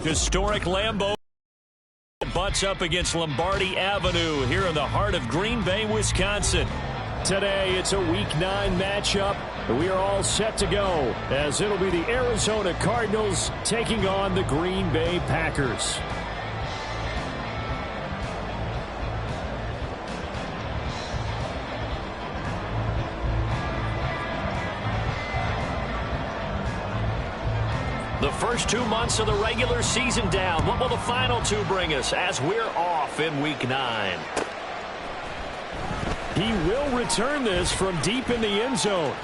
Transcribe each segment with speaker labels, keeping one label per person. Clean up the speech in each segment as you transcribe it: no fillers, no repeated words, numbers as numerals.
Speaker 1: Historic Lambeau butts up against Lombardi Avenue here in the heart of Green Bay, Wisconsin. Today, it's a Week 9 matchup. We are all set to go as it'll be the Arizona Cardinals taking on the Green Bay Packers. The first 2 months of the regular season down. What will the final 2 bring us as we're off in Week 9? He will return this from deep in the end zone.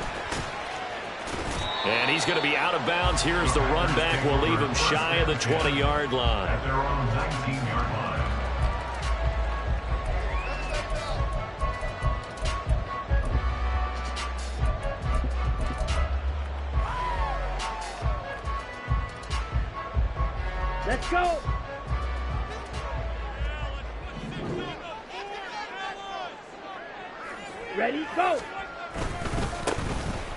Speaker 1: And he's going to be out of bounds. Here's the run back. Will leave him shy of the 20-yard line.
Speaker 2: At their own 19-yard line.
Speaker 3: Let's go. Ready, go.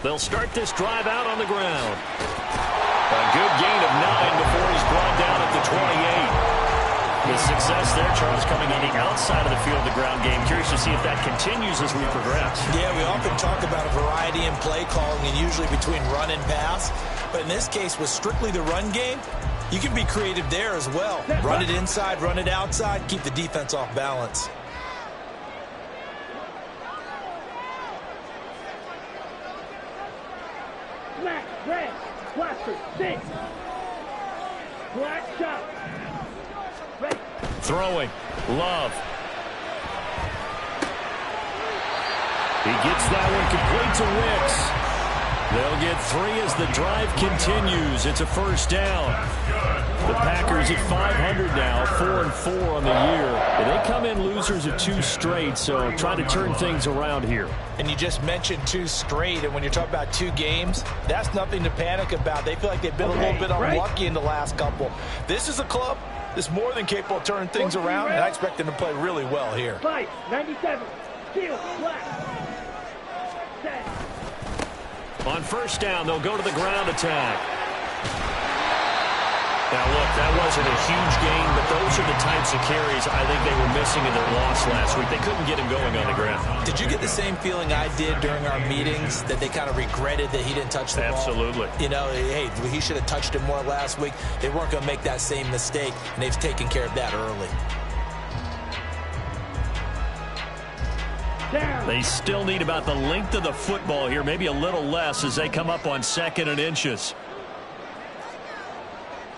Speaker 1: They'll start this drive out on the ground. A good gain of 9 before he's brought down at the 28. The success there, Charles, coming on the outside of the field of the ground game. Curious to see if that continues as we progress.
Speaker 4: Yeah, we often talk about a variety in play calling and usually between run and pass. But in this case, with strictly the run game, you can be creative there as well. Run it inside, run it outside, keep the defense off balance.
Speaker 3: Black, red, blaster, 6. Black shot. Ready.
Speaker 1: Throwing. Love. He gets that one complete to Wicks. They'll get 3 as the drive continues. It's a first down. The Packers at 500 now, 4-4 on the year. And they come in losers of 2 straight, so trying to turn things around here.
Speaker 4: And you just mentioned 2 straight, and when you're talking about 2 games, that's nothing to panic about. They feel like they've been a little bit unlucky in the last couple. This is a club that's more than capable of turning things around, and I expect them to play really well here.
Speaker 3: 5, 97, steel, black. Set.
Speaker 1: On first down, they'll go to the ground attack. Now, look, that wasn't a huge gain, but those are the types of carries I think they were missing in their loss last week. They couldn't get him going on the ground.
Speaker 4: Did you get the same feeling I did during our meetings, that they kind of regretted that he didn't touch the ball?
Speaker 1: Absolutely.
Speaker 4: You know, hey, he should have touched it more last week. They weren't going to make that same mistake, and they've taken care of that early.
Speaker 1: They still need about the length of the football here, maybe a little less as they come up on 2nd and inches.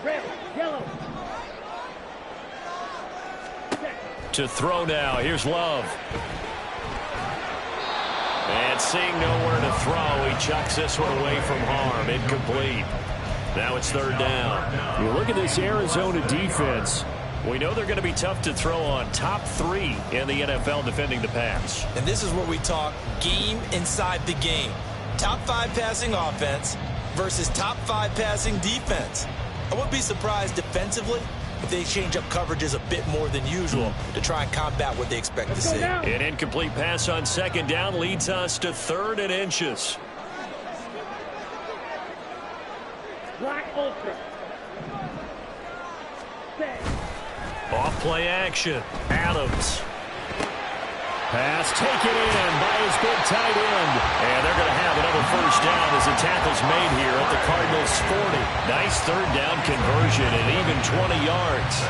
Speaker 3: Red, yellow.
Speaker 1: To throw now. Here's Love. And seeing nowhere to throw, he chucks this one away from harm. Incomplete. Now it's 3rd down. You look at this Arizona defense. We know they're going to be tough to throw on. Top 3 in the NFL defending the pass.
Speaker 4: And this is where we talk game inside the game. Top 5 passing offense versus top 5 passing defense. I wouldn't be surprised defensively if they change up coverages a bit more than usual to try and combat what they expect to see.
Speaker 1: An incomplete pass on 2nd down leads us to 3rd and inches.
Speaker 3: Black ultra. Set.
Speaker 1: Off play action. Adams. Pass taken in by his big tight end. And they're going to have another first down as the tackle's made here at the Cardinals' 40. Nice 3rd down conversion and even 20 yards.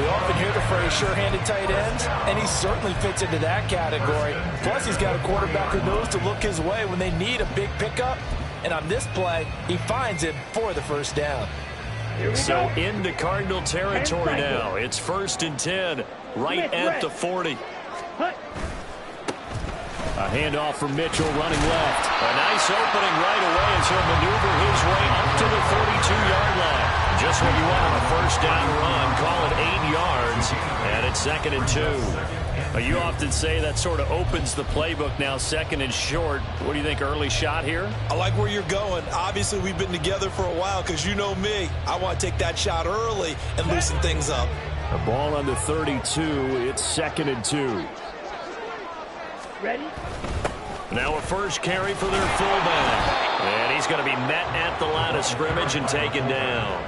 Speaker 4: We often hear the phrase sure-handed tight ends, and he certainly fits into that category. Plus, he's got a quarterback who knows to look his way when they need a big pickup. And on this play, he finds it for the first down.
Speaker 1: So into Cardinal territory now. It's 1st and 10, right at the 40. A handoff from Mitchell running left. A nice opening right away as he'll maneuver his way up to the 42-yard line. Just what you want on a first down run. Call it 8 yards, and it's 2nd and 2. You often say that sort of opens the playbook now, 2nd and short. What do you think, early shot here?
Speaker 4: I like where you're going. Obviously, we've been together for a while because you know me. I want to take that shot early and loosen things up.
Speaker 1: The ball on the 32. It's 2nd and 2.
Speaker 3: Ready?
Speaker 1: Now a first carry for their fullback. And he's going to be met at the line of scrimmage and taken down.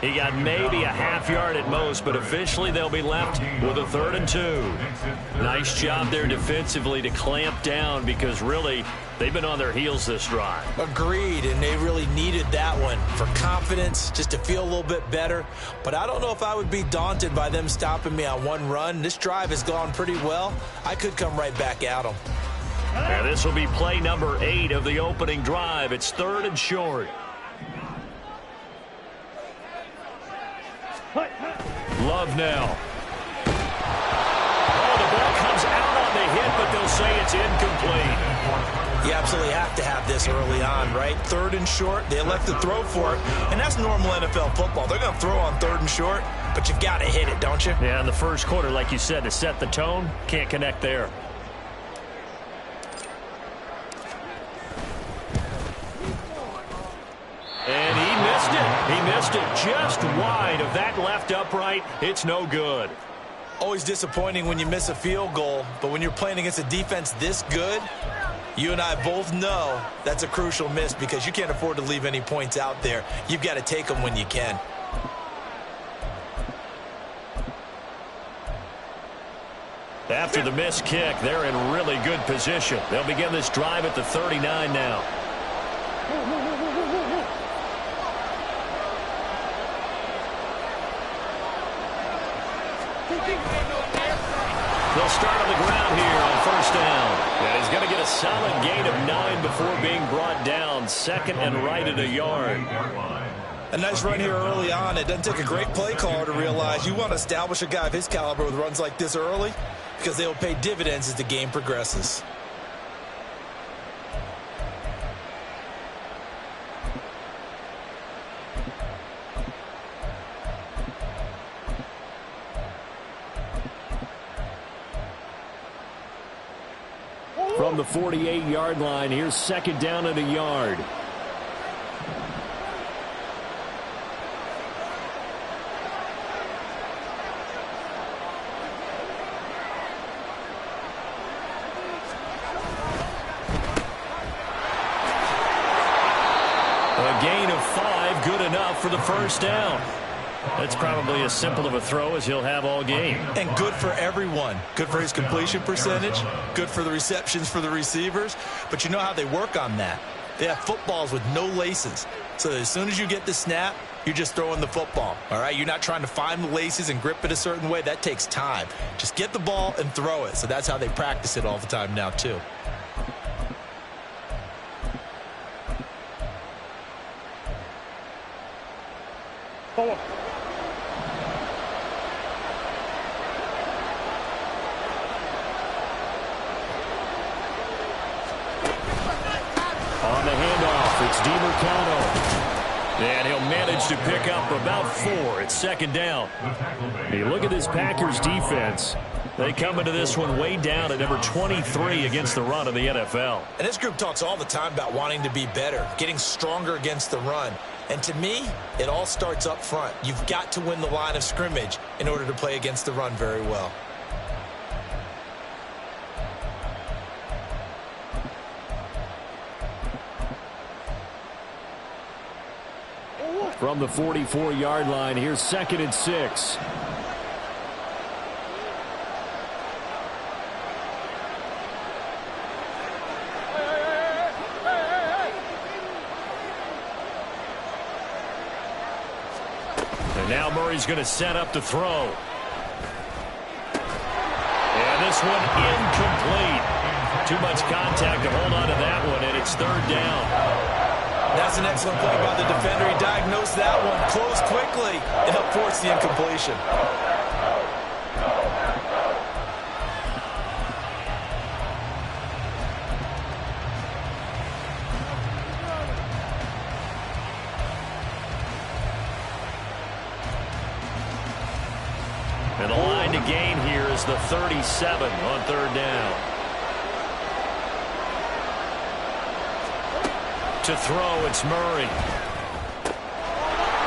Speaker 1: He got maybe a half yard at most, but officially they'll be left with a 3rd and 2. Nice job there defensively to clamp down because really they've been on their heels this drive.
Speaker 4: Agreed, and they really needed that one for confidence, just to feel a little bit better. But I don't know if I would be daunted by them stopping me on one run. This drive has gone pretty well. I could come right back at them.
Speaker 1: And this will be play number 8 of the opening drive. It's 3rd and short. Love now. Oh, the ball comes out on the hit, but they'll say it's incomplete.
Speaker 4: You absolutely have to have this early on, right? 3rd and short, they elect to throw for it, and that's normal NFL football. They're going to throw on 3rd and short, but you got to hit it, don't you?
Speaker 1: Yeah, in the first quarter, like you said, to set the tone, can't connect there. And he missed it. He missed it just wide of that left upright. It's no good.
Speaker 4: Always disappointing when you miss a field goal, but when you're playing against a defense this good, you and I both know that's a crucial miss because you can't afford to leave any points out there. You've got to take them when you can.
Speaker 1: After the missed kick, they're in really good position. They'll begin this drive at the 39 now. They'll start on the ground here on 1st down. And he's going to get a solid gain of 9 before being brought down. 2nd and right at a yard.
Speaker 4: A nice run here early on. It doesn't take a great play caller to realize you want to establish a guy of his caliber with runs like this early because they will pay dividends as the game progresses.
Speaker 1: From the 48-yard line, here's 2nd down and a yard. A gain of 5, good enough for the 1st down. That's probably as simple of a throw as he'll have all game.
Speaker 4: And good for everyone. Good for his completion percentage. Good for the receptions for the receivers. But you know how they work on that. They have footballs with no laces. So as soon as you get the snap, you're just throwing the football. All right? You're not trying to find the laces and grip it a certain way. That takes time. Just get the ball and throw it. So that's how they practice it all the time now, too.
Speaker 3: Forward.
Speaker 1: On the handoff, it's DiMercado. And he'll manage to pick up about 4. It's 2nd down. Hey, look at this Packers defense. They come into this one way down at number 23 against the run of the NFL.
Speaker 4: And this group talks all the time about wanting to be better, getting stronger against the run. And to me, it all starts up front. You've got to win the line of scrimmage in order to play against the run very well.
Speaker 1: From the 44-yard line, here's 2nd and 6. And now Murray's going to set up to throw. And this one incomplete. Too much contact to hold on to that one, and it's 3rd down.
Speaker 4: That's an excellent play by the defender. He diagnosed that one, closed quickly, and helped force the incompletion.
Speaker 1: And the line to gain here is the 37 on 3rd down. To throw, it's Murray.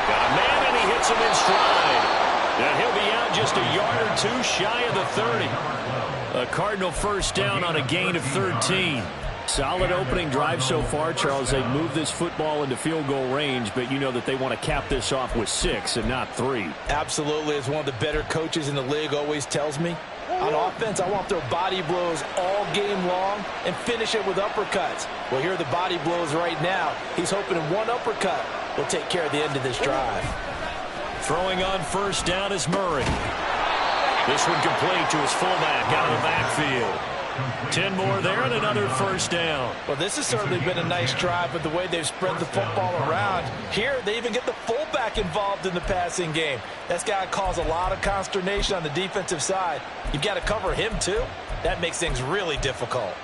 Speaker 1: Got a man, and he hits him in stride. And he'll be out just a yard or 2 shy of the 30. A Cardinal 1st down on a gain of 13. Solid opening drive so far, Charles. They've moved this football into field goal range, but you know that they want to cap this off with 6 and not 3.
Speaker 4: Absolutely. As one of the better coaches in the league always tells me, on offense, I want their body blows all game long and finish it with uppercuts. Well, here are the body blows right now. He's hoping one uppercut will take care of the end of this drive.
Speaker 1: Throwing on first down is Murray. This one complete to his fullback out of the backfield. 10 more there and another first down.
Speaker 4: Well, this has certainly been a nice drive with the way they've spread the football around. Here, they even get the fullback involved in the passing game. That's got to cause a lot of consternation on the defensive side. You've got to cover him, too. That makes things really difficult.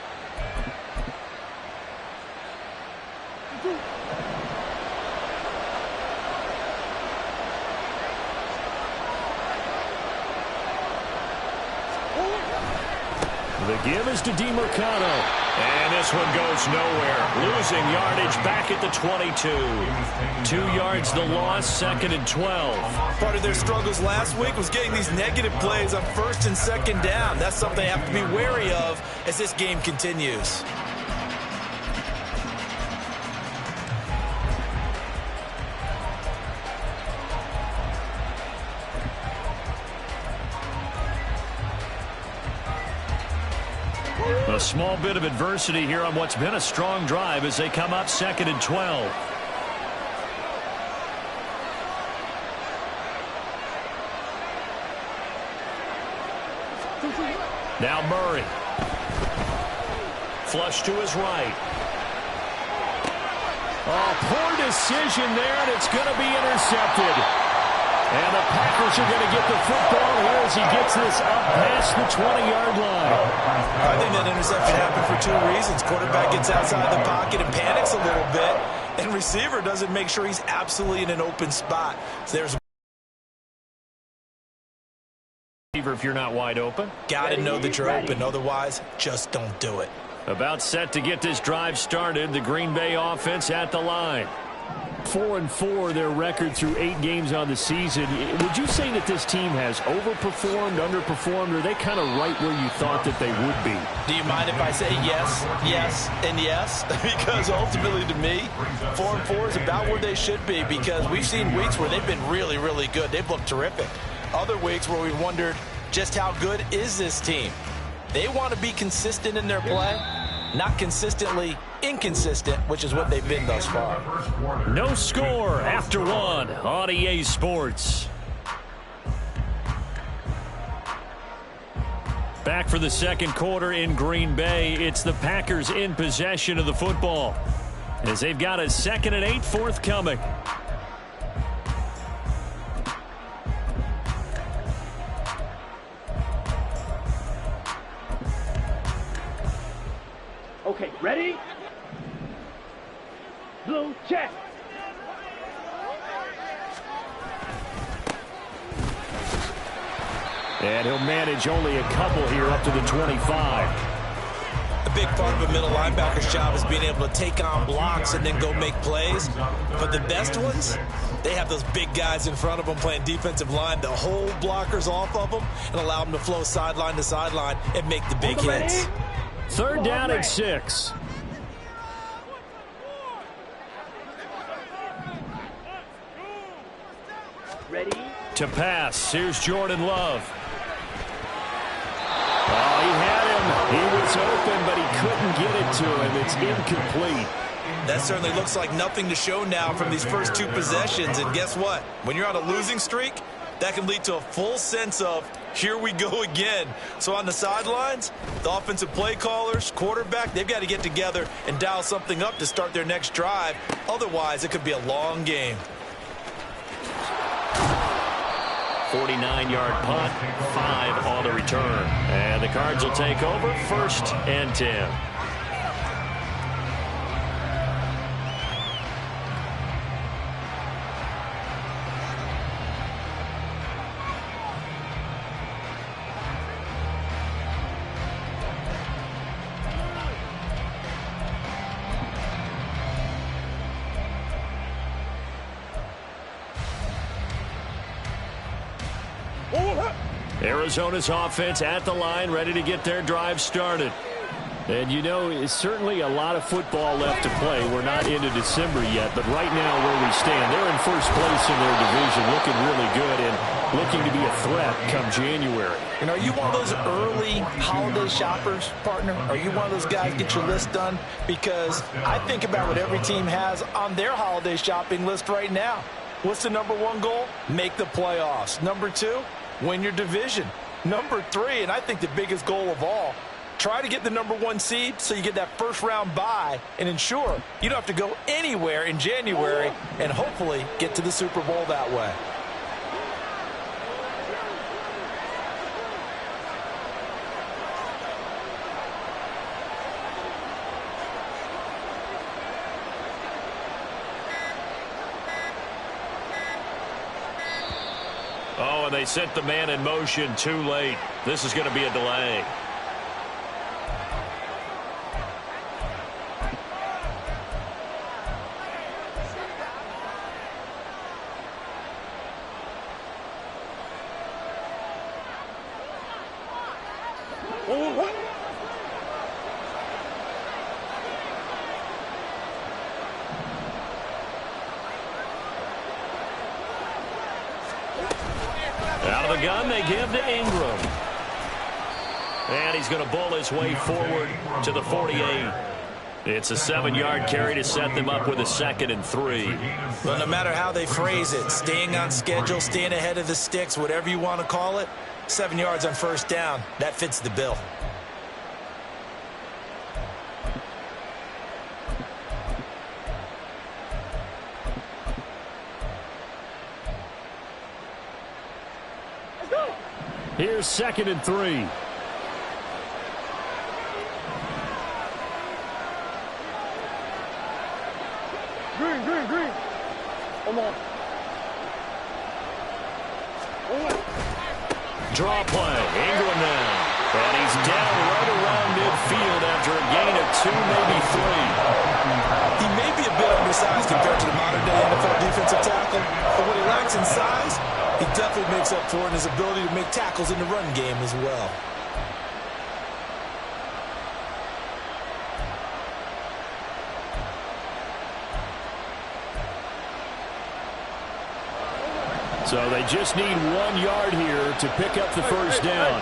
Speaker 1: The give is to DeMercado. And this one goes nowhere. Losing yardage back at the 22. 2 yards the loss, 2nd and 12.
Speaker 4: Part of their struggles last week was getting these negative plays on 1st and 2nd down. That's something they have to be wary of as this game continues.
Speaker 1: A small bit of adversity here on what's been a strong drive as they come up 2nd and 12. Now Murray. Flush to his right. Oh, poor decision there, and it's going to be intercepted. And the Packers are going to get the football here as he gets this up past the 20-yard line.
Speaker 4: I think that interception happened for 2 reasons. Quarterback gets outside the pocket and panics a little bit, and receiver doesn't make sure he's absolutely in an open spot. So there's
Speaker 1: if you're not wide open.
Speaker 4: got to know that you're open. Otherwise, just don't do it.
Speaker 1: About set to get this drive started. The Green Bay offense at the line. 4-4 their record through 8 games on the season. Would you say that this team has overperformed, underperformed, or are they kind of right where you thought that they would be?
Speaker 4: Do you mind if I say yes, yes, and yes? Because ultimately to me, 4-4 is about where they should be, because we've seen weeks where they've been really, really good. They've looked terrific. Other weeks where we've wondered just how good is this team. They want to be consistent in their play, not consistently inconsistent, which is what they've been thus far.
Speaker 1: No score after 1 on EA Sports. Back for the 2nd quarter in Green Bay. It's the Packers in possession of the football as they've got a 2nd and 8 forthcoming.
Speaker 3: Okay, ready? Blue check.
Speaker 1: And he'll manage only a couple here up to the 25.
Speaker 4: A big part of a middle linebacker's job is being able to take on blocks and then go make plays. But the best ones, they have those big guys in front of them playing defensive line that hold blockers off of them and allow them to flow sideline to sideline and make the big hits.
Speaker 1: 3rd down and 6.
Speaker 3: Ready?
Speaker 1: To pass. Here's Jordan Love. Oh, he had him. He was open, but he couldn't get it to him. It's incomplete.
Speaker 4: That certainly looks like nothing to show now from these first 2 possessions. And guess what? When you're on a losing streak, that can lead to a full sense of, here we go again. So on the sidelines, the offensive play callers, quarterback, they've got to get together and dial something up to start their next drive. Otherwise, it could be a long game.
Speaker 1: 49-yard punt, 5 on the return. And the Cards will take over 1st and 10. Arizona's offense at the line, ready to get their drive started. And, you know, it's certainly a lot of football left to play. We're not into December yet, but right now where we stand, they're in first place in their division, looking really good and looking to be a threat come January.
Speaker 4: And are you one of those early holiday shoppers, partner? Are you one of those guys get your list done? Because I think about what every team has on their holiday shopping list right now. What's the number one goal? Make the playoffs. Number two, win your division. Number three, and I think the biggest goal of all, try to get the number one seed so you get that first round bye and ensure you don't have to go anywhere in January and hopefully get to the Super Bowl that way.
Speaker 1: Oh, and they sent the man in motion too late. This is going to be a delay. Out of the gun, they give to Ingram. And he's going to bull his way forward to the 48. It's a 7-yard carry to set them up with a 2nd and 3.
Speaker 4: Well, no matter how they phrase it, staying on schedule, staying ahead of the sticks, whatever you want to call it, 7 yards on first down, that fits the bill.
Speaker 1: Here's 2nd and 3.
Speaker 3: Green. Come on.
Speaker 1: Draw play. Ingram now. And he's down right around midfield after a gain of 2, maybe 3.
Speaker 4: He may be a bit undersized compared to the modern-day NFL defensive tackle, but what he lacks in size, he definitely makes up for it in his ability to make tackles in the run game as well.
Speaker 1: So they just need 1 yard here to pick up the first down.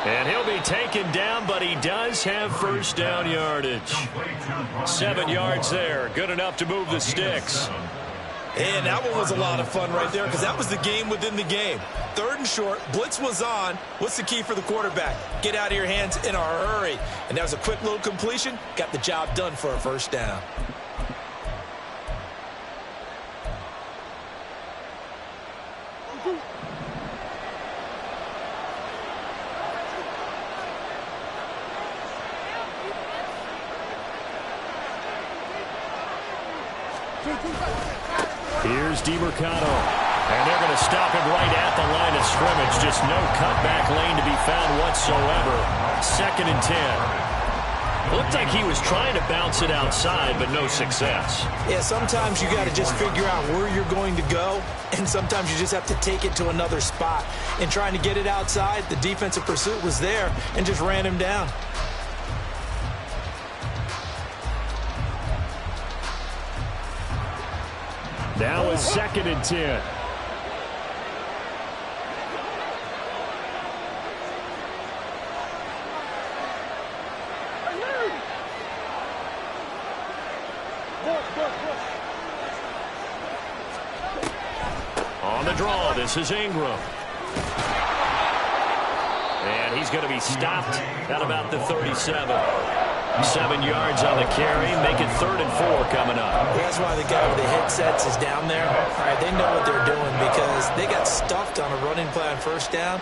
Speaker 1: And he'll be taken down, but he does have first down yardage. 7 yards there. Good enough to move the sticks.
Speaker 4: And that one was a lot of fun right there because that was the game within the game. 3rd and short, blitz was on. What's the key for the quarterback? Get out of your hands in a hurry. And that was a quick little completion. Got the job done for a first down.
Speaker 1: Here's DiMercado. And they're going to stop him right at the line of scrimmage. Just no cutback lane to be found whatsoever. 2nd and 10. Looked like he was trying to bounce it outside, but no success.
Speaker 4: Yeah, sometimes you got to just figure out where you're going to go, and sometimes you just have to take it to another spot. And trying to get it outside, the defensive pursuit was there and just ran him down.
Speaker 1: Now it's 2nd and 10. On the draw, this is Ingram. And he's going to be stopped at about the 37. 7 yards on the carry, make it 3rd and 4 coming up.
Speaker 4: That's why the guy with the headsets is down there. All right, they know what they're doing because they got stuffed on a running play on first down.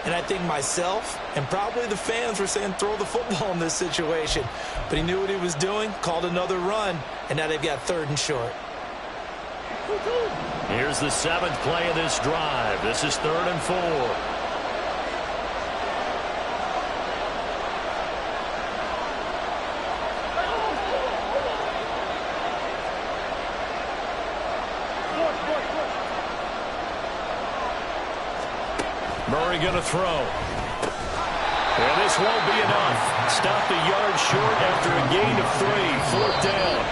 Speaker 4: And I think myself and probably the fans were saying throw the football in this situation. But he knew what he was doing, called another run, and now they've got 3rd and short.
Speaker 1: Here's the 7th play of this drive. This is 3rd and 4. Murray going to throw. And this won't be enough. Stopped a yard short after a gain of 3. 4th down.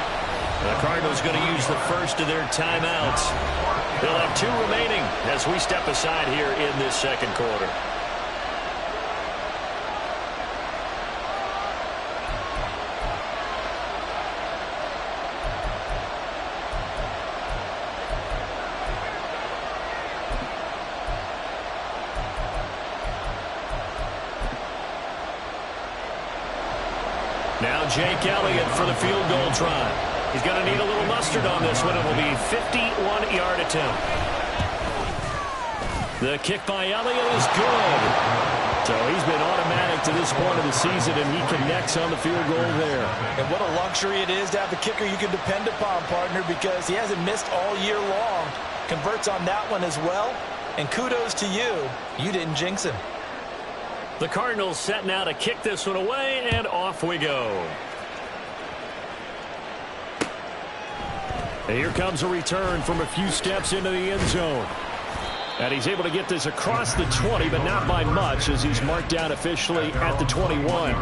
Speaker 1: The Cardinals going to use the first of their timeouts. They'll have 2 remaining as we step aside here in this second quarter. Now Jake Elliott for the field goal try. He's going to need a little mustard on this one. It will be a 51-yard attempt. The kick by Elliott is good. So he's been automatic to this point of the season, and he connects on the field goal there.
Speaker 4: And what a luxury it is to have a kicker you can depend upon, partner, because he hasn't missed all year long. Converts on that one as well. And kudos to you. You didn't jinx him.
Speaker 1: The Cardinals set now to kick this one away, and off we go. And here comes a return from a few steps into the end zone. And he's able to get this across the 20, but not by much, as he's marked down officially at the 21.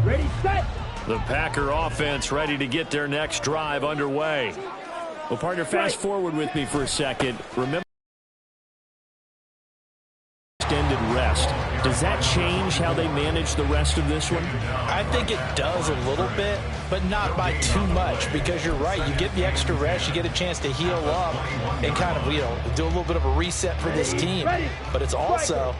Speaker 3: Ready, set.
Speaker 1: The Packer offense ready to get their next drive underway. Well, partner, fast forward with me for a second. Remember extended rest. Does that change how they manage the rest of this one?
Speaker 4: I think it does a little bit, but not by too much, because you're right. You get the extra rest, you get a chance to heal up and kind of, do a little bit of a reset for this team. But it's also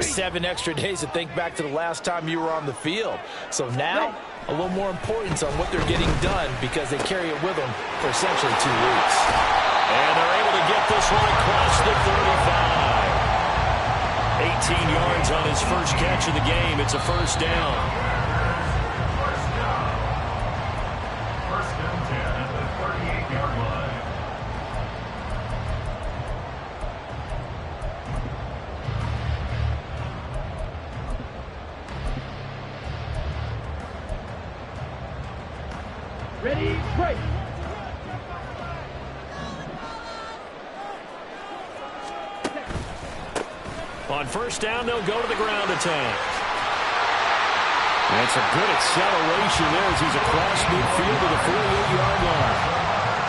Speaker 4: 7 extra days to think back to the last time you were on the field. So now, a little more importance on what they're getting done, because they carry it with them for essentially 2 weeks.
Speaker 1: And they're able to get this one across the 35. 18 yards on his first catch of the game. It's a first down.
Speaker 2: First and 10 at the 38-yard line.
Speaker 3: Ready, break.
Speaker 1: On first down, they'll go to the ground attack. That's a good acceleration there as he's across midfield to the 48-yard line.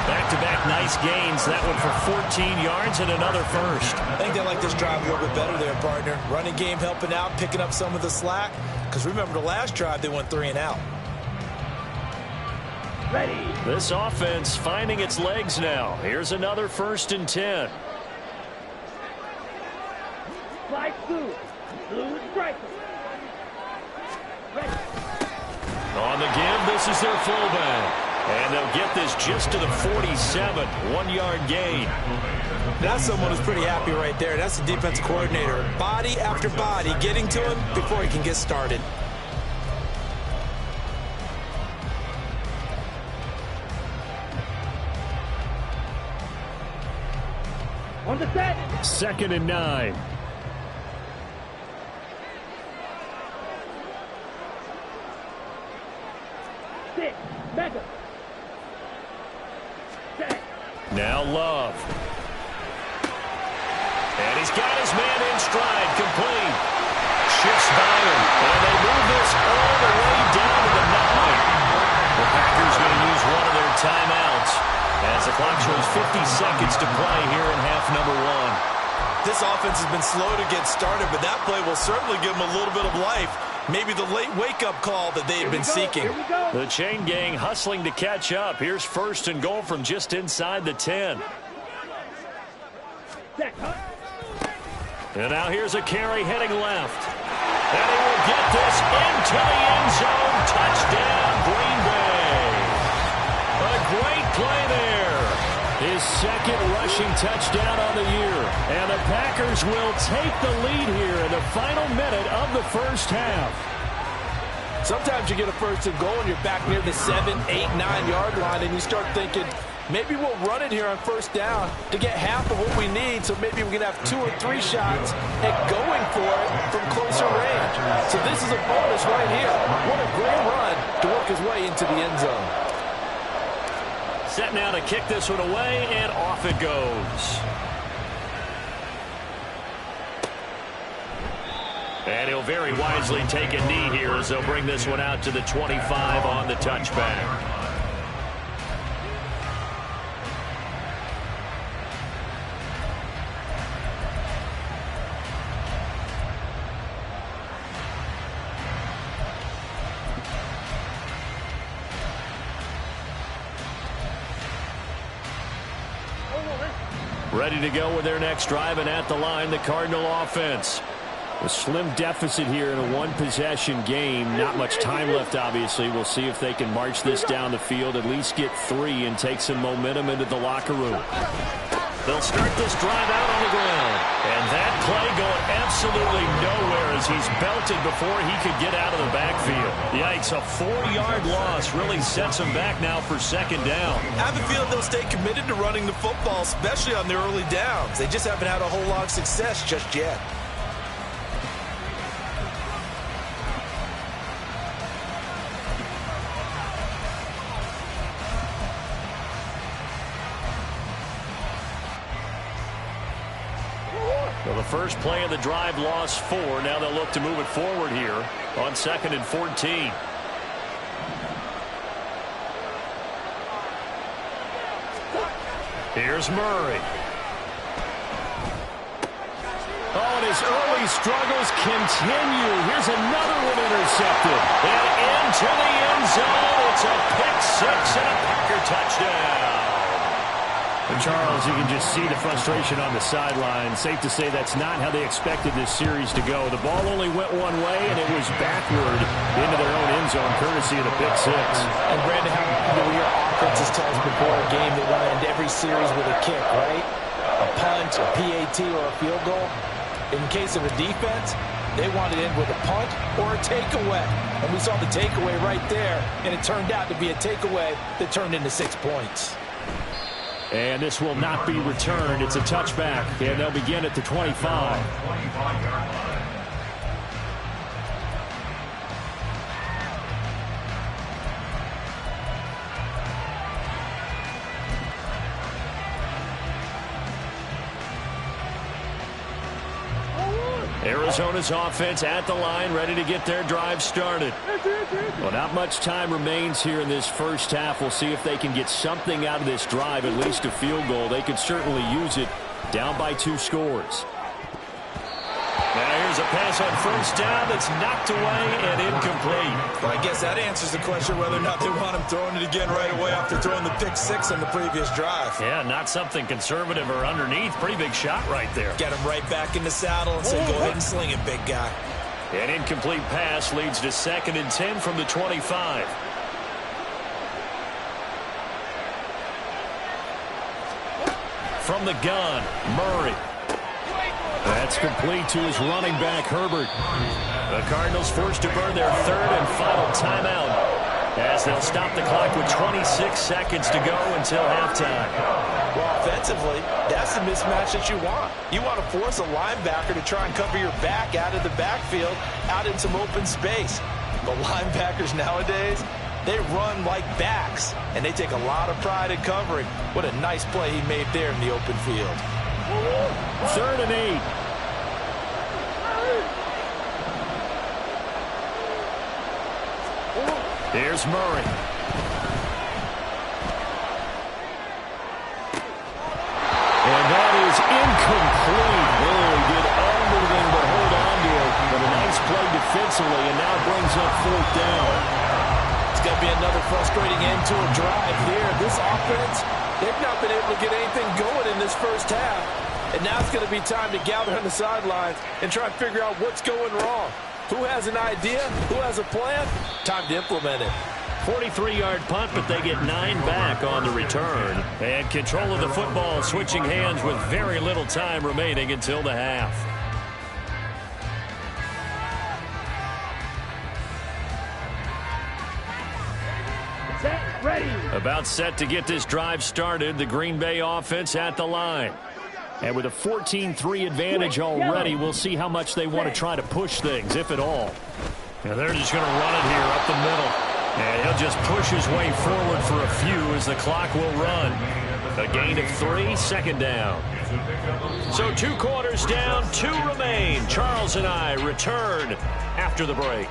Speaker 1: Back-to-back nice gains. That one for 14 yards and another first.
Speaker 4: I think they like this drive a little bit better there, partner. Running game helping out, picking up some of the slack. Because remember, the last drive, they went 3 and out.
Speaker 3: Ready.
Speaker 1: This offense finding its legs now. Here's another first and 10.
Speaker 3: Fly blue. Blue striker. Ready.
Speaker 1: On the give, this is their fullback. And they'll get this just to the 47. 1-yard gain.
Speaker 4: That's someone who's pretty happy right there. That's the defensive coordinator. Body after body, getting to him before he can get started.
Speaker 3: On the set.
Speaker 1: 2nd and 9.
Speaker 3: Six. Mega. Set.
Speaker 1: Now Love. And he's got his man in stride, complete. Shifts by him, and they move this all the way down to the 9. The Packers going to use one of their timeouts as the clock shows 50 seconds to play here in half number 1.
Speaker 4: This offense has been slow to get started, but that play will certainly give them a little bit of life. Maybe the late wake-up call that they've been seeking.
Speaker 1: The chain gang hustling to catch up. Here's first and goal from just inside the 10. And now here's a carry heading left. And he will get this into the end zone. Touchdown, Green Bay. A great play there. His 2nd rushing touchdown on the year. And the Packers will take the lead here in the final minute of the first half.
Speaker 4: Sometimes you get a first and goal and you're back near the 7, 8, 9-yard line, and you start thinking, maybe we'll run it here on first down to get half of what we need, so maybe we can have 2 or 3 shots at going for it from closer range. So this is a bonus right here. What a great run to work his way into the end zone.
Speaker 1: set now to kick this one away, and off it goes. And he'll very wisely take a knee here as they'll bring this one out to the 25 on the touchback. Ready to go with their next drive, and at the line, the Cardinal offense. A slim deficit here in a one-possession game. Not much time left, obviously. We'll see if they can march this down the field, at least get 3, and take some momentum into the locker room. They'll start this drive out on the ground. And that play going absolutely nowhere as he's belted before he could get out of the backfield. Yikes, a 4-yard loss really sets him back now for second down.
Speaker 4: I have a feeling they'll stay committed to running the football, especially on their early downs. They just haven't had a whole lot of success just yet.
Speaker 1: Well, the first play of the drive lost 4. Now they'll look to move it forward here on 2nd and 14. Here's Murray. Oh, and his early struggles continue. Here's another one intercepted. And into the end zone. It's a pick-6 and a Packer touchdown.
Speaker 5: And Charles, you can just see the frustration on the sideline. Safe to say that's not how they expected this series to go. The ball only went one way, and it was backward into their own end zone, courtesy of the pick-6.
Speaker 4: And Brandon, how often do your offenses tell us before a game they want to end every series with a kick, right? A punt, a PAT, or a field goal. In case of a defense, they want to end with a punt or a takeaway. And we saw the takeaway right there, and it turned out to be a takeaway that turned into 6 points.
Speaker 5: And this will not be returned. It's a touchback, and they'll begin at the 25.
Speaker 2: 25-yard line.
Speaker 1: Arizona's offense at the line, ready to get their drive started. Well, not much time remains here in this first half. We'll see if they can get something out of this drive, at least a field goal. They could certainly use it, down by 2 scores. Now here's a pass on first down that's knocked away and incomplete.
Speaker 4: Well, I guess that answers the question whether or not they want him throwing it again right away after throwing the pick-6 on the previous drive.
Speaker 1: Yeah, not something conservative or underneath. Pretty big shot right there.
Speaker 4: Get him right back in the saddle and say, go ahead and sling it, big guy.
Speaker 1: An incomplete pass leads to 2nd and 10 from the 25. From the gun, Murray. That's complete to his running back, Herbert. The Cardinals forced to burn their 3rd and final timeout as they'll stop the clock with 26 seconds to go until halftime.
Speaker 4: Well, offensively, that's the mismatch that you want. You want to force a linebacker to try and cover your back out of the backfield, out in some open space. But linebackers nowadays, they run like backs, and they take a lot of pride in covering. What a nice play he made there in the open field.
Speaker 5: 3rd and 8.
Speaker 1: Here's Murray. And that is incomplete. Really did everything but hold on to it. But a nice play defensively, and now brings up 4th down.
Speaker 4: It's going to be another frustrating end to a drive here. This offense, they've not been able to get anything going in this first half. And now it's going to be time to gather on the sidelines and try and figure out what's going wrong. Who has an idea? Who has a plan? Time to implement it.
Speaker 1: 43-yard punt, but they get 9 back on the return. And control of the football switching hands with very little time remaining until the half.
Speaker 3: Set, ready.
Speaker 1: About set to get this drive started. The Green Bay offense at the line. And with a 14-3 advantage already, we'll see how much they want to try to push things, if at all. And they're just going to run it here up the middle. And he'll just push his way forward for a few as the clock will run. A gain of 3, second down. So 2 quarters down, 2 remain. Charles and I return after the break.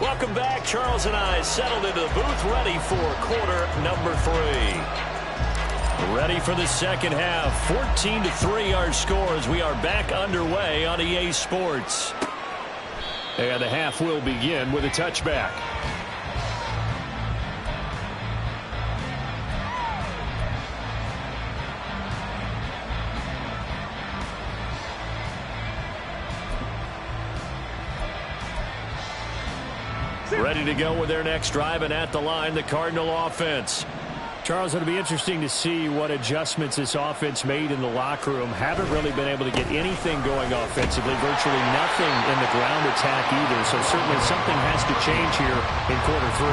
Speaker 1: Welcome back. Charles and I settled into the booth, ready for quarter number 3. Ready for the second half. 14-3 our scores. We are back underway on EA Sports. And the half will begin with a touchback. Ready to go with their next drive, and at the line, the Cardinal offense. Charles, it'll be interesting to see what adjustments this offense made in the locker room. Haven't really been able to get anything going offensively, virtually nothing in the ground attack either. So certainly something has to change here in quarter 3.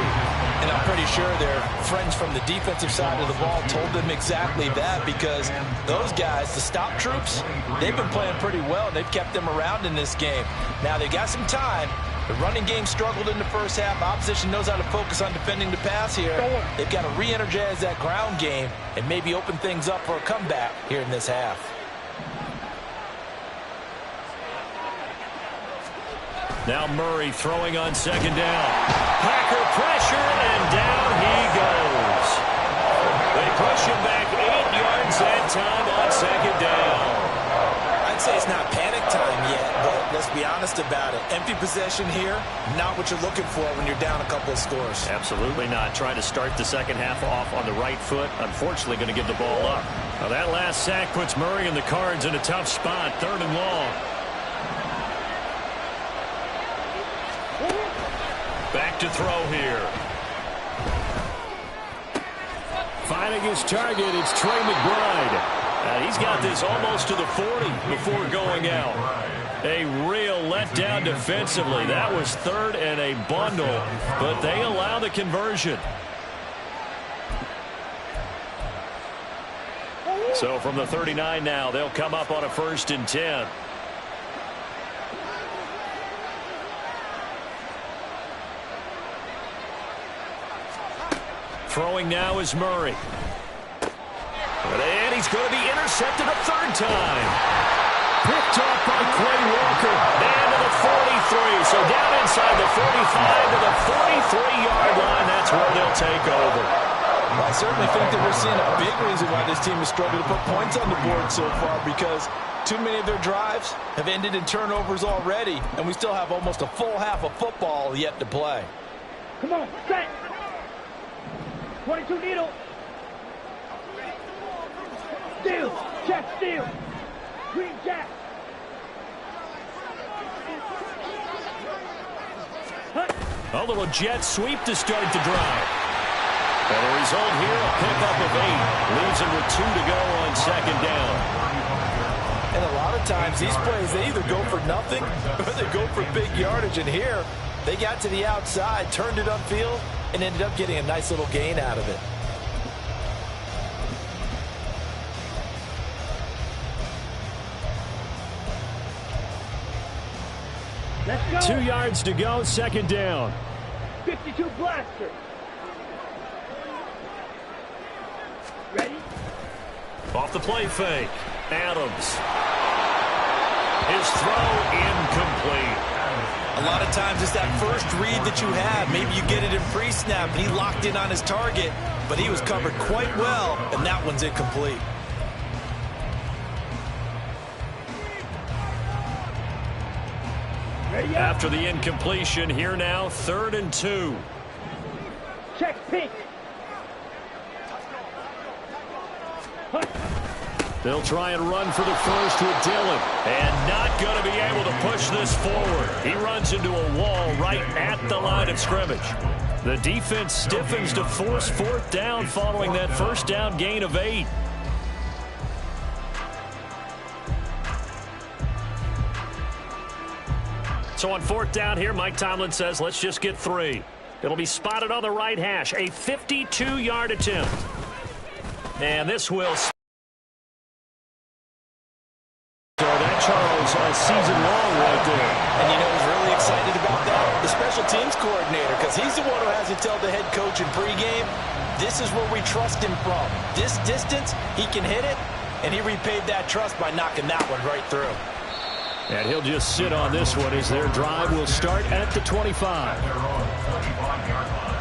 Speaker 4: And I'm pretty sure their friends from the defensive side of the ball told them exactly that, because those guys, the stop troops, they've been playing pretty well. They've kept them around in this game. Now they got some time. The running game struggled in the first half. Opposition knows how to focus on defending the pass here. They've got to re-energize that ground game and maybe open things up for a comeback here in this half.
Speaker 1: Now Murray throwing on second down. Packer pressure, and down he goes. They push him back 8 yards that time on second down.
Speaker 4: I'd say it's not panic time yet, but let's be honest about it. Empty possession here, not what you're looking for when you're down a couple of scores.
Speaker 1: Absolutely not. Trying to start the second half off on the right foot. Unfortunately, going to give the ball up. Now that last sack puts Murray and the Cards in a tough spot. 3rd and long. Back to throw here. Finding his target, it's Trey McBride. He's got this almost to the 40 before going out. A real letdown defensively. That was 3rd and a bundle, but they allow the conversion. So from the 39 now, they'll come up on a 1st and 10. Throwing now is Murray. And he's going to be intercepted a 3rd time. Picked up by Quay Walker. And to the 43. So down inside the 45 to the 43-yard line. That's where they'll take over.
Speaker 4: Well, I certainly think that we're seeing a big reason why this team has struggled to put points on the board so far, because too many of their drives have ended in turnovers already, and we still have almost a full half of football yet to play.
Speaker 3: Come on, set. 22 needle. Steal, check, steal. Green jack.
Speaker 1: A little jet sweep to start the drive. And the result here, a pickup of 8. Leaves him with 2 to go on second down.
Speaker 4: And a lot of times these plays, they either go for nothing or they go for big yardage. And here, they got to the outside, turned it upfield, and ended up getting a nice little gain out of it.
Speaker 3: Let's go.
Speaker 1: 2 yards to go, second down.
Speaker 3: 52 blaster. Ready?
Speaker 1: Off the play fake. Adams. His throw incomplete.
Speaker 4: A lot of times it's that first read that you have. Maybe you get it in pre-snap, and he locked in on his target, but he was covered quite well, and that one's incomplete.
Speaker 1: After the incompletion, here now, 3rd and 2.
Speaker 3: Check pink.
Speaker 1: They'll try and run for the first with Dillon. And not going to be able to push this forward. He runs into a wall right at the line of scrimmage. The defense stiffens to force 4th down following that first down gain of 8. So on 4th down here, Mike Tomlin says, let's just get 3. It'll be spotted on the right hash. A 52-yard attempt. And this will... So that, Charles, season long right there.
Speaker 4: And you know who's really excited about that? The special teams coordinator, because he's the one who has to tell the head coach in pregame, this is where we trust him from. This distance, he can hit it, and he repaid that trust by knocking that one right through.
Speaker 5: And he'll just sit on this one as their drive will start at the 25.
Speaker 2: Their own 35-yard line.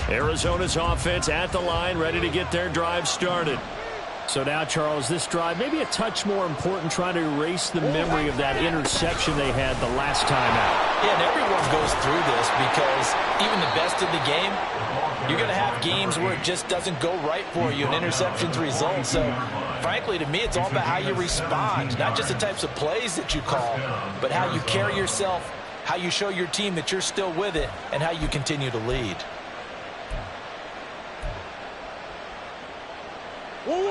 Speaker 1: Arizona's offense at the line, ready to get their drive started.
Speaker 5: So now, Charles, this drive maybe a touch more important, trying to erase the memory of that interception they had the last time out.
Speaker 4: Yeah, and everyone goes through this because even the best in the game, you're going to have games where it just doesn't go right for you, and interceptions result. So, frankly, to me, it's all about how you respond, not just the types of plays that you call, but how you carry yourself, how you show your team that you're still with it, and how you continue to lead.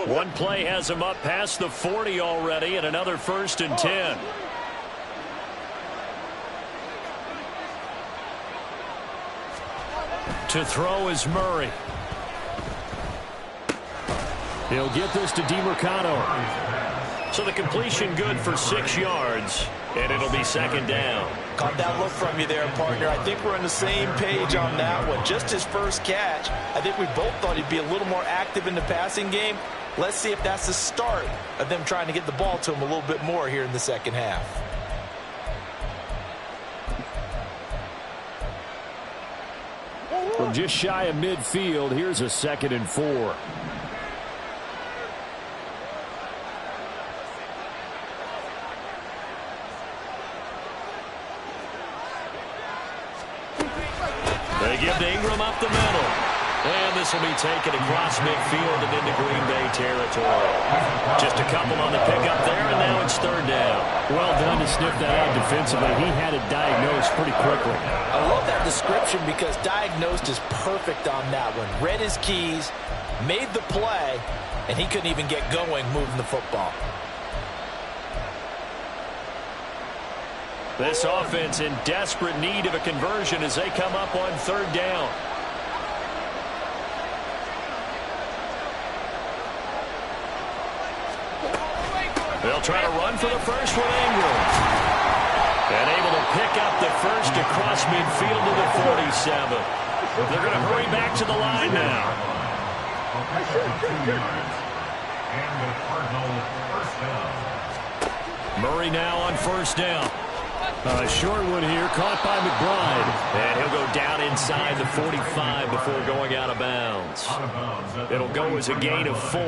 Speaker 1: One play has him up past the 40 already, and another 1st and 10. To throw is Murray. He'll get this to DeMercado. So the completion good for 6 yards, and it'll be 2nd down.
Speaker 4: Caught that look from you there, partner. I think we're on the same page on that one. Just his first catch. I think we both thought he'd be a little more active in the passing game. Let's see if that's the start of them trying to get the ball to him a little bit more here in the second half.
Speaker 5: From just shy of midfield, here's a 2nd and 4.
Speaker 1: They give to Ingram up the middle. And this will be taken across midfield and into Green Bay territory. Just a couple on the pickup there, and now it's 3rd down.
Speaker 5: Well done to sniff that out defensively. He had it diagnosed pretty quickly.
Speaker 4: I love that description because diagnosed is perfect on that one. Read his keys, made the play, and he couldn't even get going moving the football.
Speaker 1: This offense in desperate need of a conversion as they come up on 3rd down. They'll try to run for the first with Ingram. And able to pick up the first across midfield to the 47. They're going to hurry back to the line now.
Speaker 2: And the Cardinals first down.
Speaker 1: Murray now on 1st down.
Speaker 5: A short one here, caught by McBride.
Speaker 1: And he'll go down inside the 45 before going out of bounds. It'll go as a gain of 4,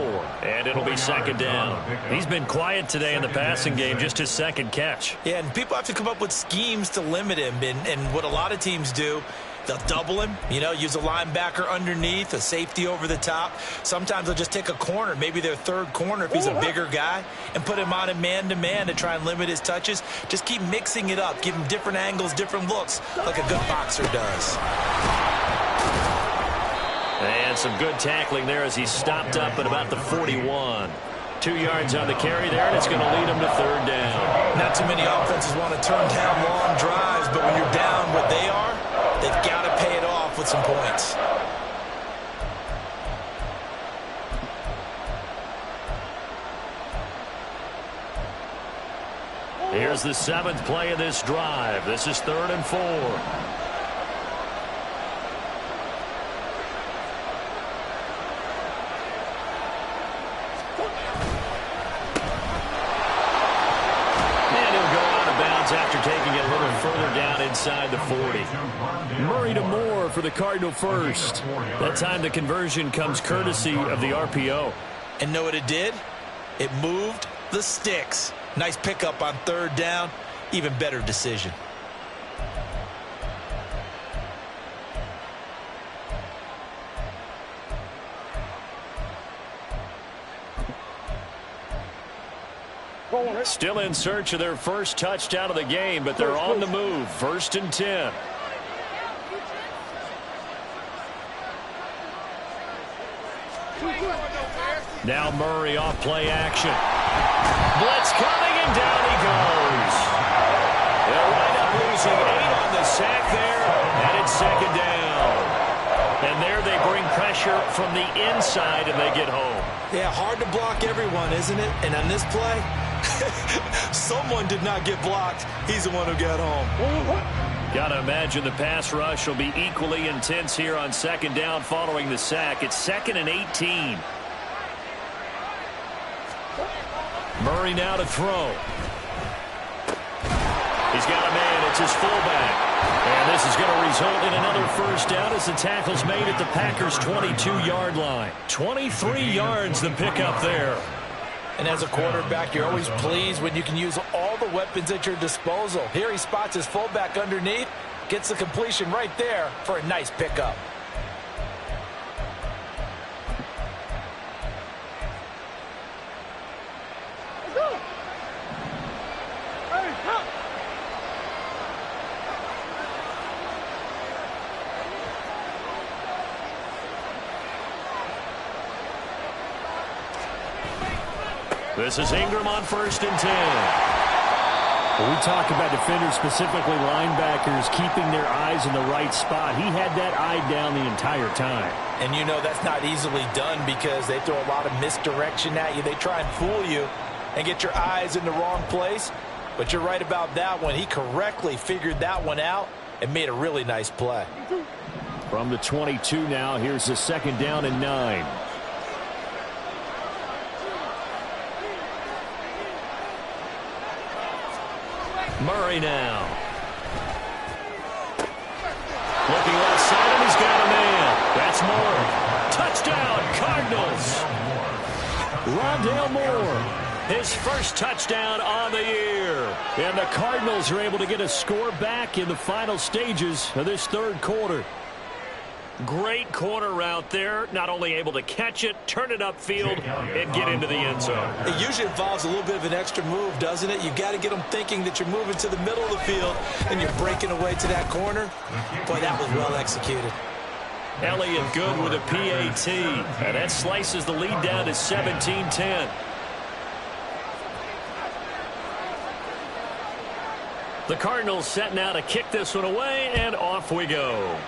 Speaker 1: and it'll be 2nd down. He's been quiet today in the passing game, just his 2nd catch.
Speaker 4: Yeah, and people have to come up with schemes to limit him, and what a lot of teams do, they'll double him, use a linebacker underneath, a safety over the top. Sometimes they'll just take a corner, maybe their 3rd corner if he's a bigger guy, and put him on a man-to-man to try and limit his touches. Just keep mixing it up, give him different angles, different looks, like a good boxer does.
Speaker 1: And some good tackling there as he stopped up at about the 41. 2 yards on the carry there, and it's going to lead him to 3rd down.
Speaker 4: Not too many offenses want to turn down long drives, but when you're down what they are, they've got to pay it off with some points.
Speaker 1: Here's the 7th play of this drive. This is 3rd and 4. After taking it a little further down inside the 40.
Speaker 5: Murray to Moore for the Cardinal first.
Speaker 1: That time the conversion comes courtesy of the RPO.
Speaker 4: And know what it did? It moved the sticks. Nice pickup on 3rd down. Even better decision.
Speaker 1: Still in search of their first touchdown of the game, but they're on the move. 1st and 10. Now Murray off play action. Blitz coming, and down he goes. They'll wind up losing 8 on the sack there, and it's second down. And there they bring pressure from the inside, and they get home.
Speaker 4: Yeah, hard to block everyone, isn't it? And on this play, someone did not get blocked. He's the one who got home.
Speaker 1: Got to imagine the pass rush will be equally intense here on second down following the sack. It's 2nd and 18. Murray now to throw. He's got a man. It's his fullback. And this is going to result in another first down as the tackle's made at the Packers' 22-yard line. 23 yards the pickup there.
Speaker 4: And as a quarterback, you're always pleased when you can use all the weapons at your disposal. Here he spots his fullback underneath, gets the completion right there for a nice pickup.
Speaker 1: This is Ingram on 1st and 10.
Speaker 5: When we talk about defenders, specifically linebackers, keeping their eyes in the right spot, he had that eye down the entire time.
Speaker 4: And you know that's not easily done because they throw a lot of misdirection at you. They try and fool you and get your eyes in the wrong place. But you're right about that one. He correctly figured that one out and made a really nice play.
Speaker 5: From the 22 now, here's the 2nd down and 9.
Speaker 1: Murray now. Looking left side, and he's got a man. That's Moore. Touchdown, Cardinals. Rondale Moore, his first touchdown on the year.
Speaker 5: And the Cardinals are able to get a score back in the final stages of this 3rd quarter.
Speaker 1: Great corner route there. Not only able to catch it, turn it upfield, and get into the end zone.
Speaker 4: It usually involves a little bit of an extra move, doesn't it? You've got to get them thinking that you're moving to the middle of the field and you're breaking away to that corner. Boy, that was well executed.
Speaker 1: Elliott good with a PAT. And that slices the lead down to 17-10. The Cardinals set now to kick this one away, and off we go.